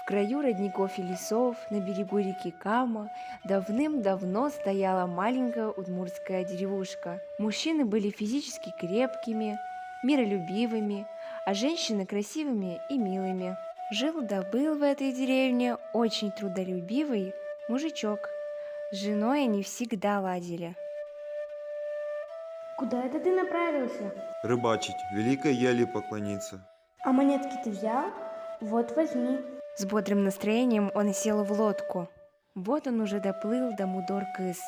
краю родников и лесов, на берегу реки Кама, давным-давно стояла маленькая удмуртская деревушка. Мужчины были физически крепкими, миролюбивыми, а женщины красивыми и милыми. Жил да был в этой деревне очень трудолюбивый мужичок. С женой они всегда ладили. Куда это ты направился? Рыбачить, великой ели поклониться. А монетки ты взял? Вот возьми. С бодрым настроением он сел в лодку. Вот он уже доплыл до Мудор-Кыс,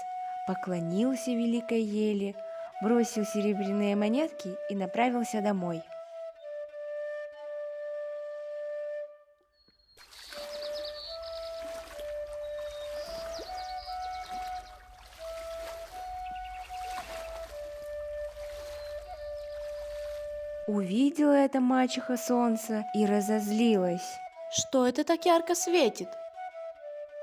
поклонился великой ели, бросил серебряные монетки и направился домой. Увидела это мачеха солнце и разозлилась. Что это так ярко светит?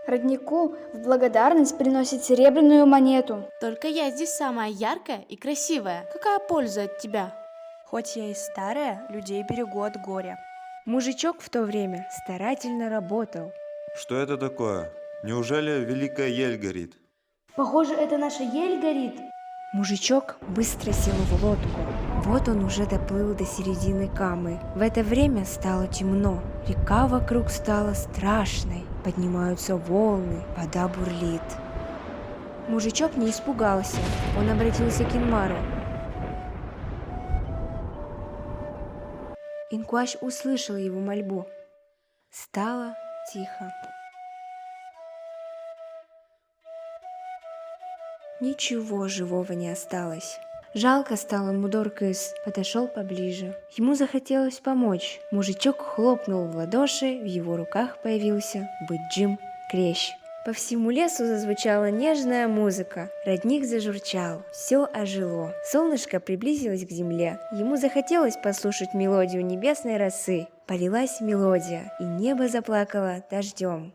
Роднику в благодарность приносит серебряную монету. Только я здесь самая яркая и красивая. Какая польза от тебя? Хоть я и старая, людей берегу от горя. Мужичок в то время старательно работал. Что это такое? Неужели великая ель горит? Похоже, это наша ель горит. Мужичок быстро сел в лодку. Вот он уже доплыл до середины Камы. В это время стало темно. Река вокруг стала страшной. Поднимаются волны, вода бурлит. Мужичок не испугался. Он обратился к Инмару. Инкуаш услышал его мольбу. Стало тихо. Ничего живого не осталось. Жалко стало Мудор-Кыс, подошел поближе. Ему захотелось помочь. Мужичок хлопнул в ладоши, в его руках появился Быджим Крещ. По всему лесу зазвучала нежная музыка, родник зажурчал, все ожило. Солнышко приблизилось к земле, ему захотелось послушать мелодию небесной росы. Полилась мелодия, и небо заплакало дождем.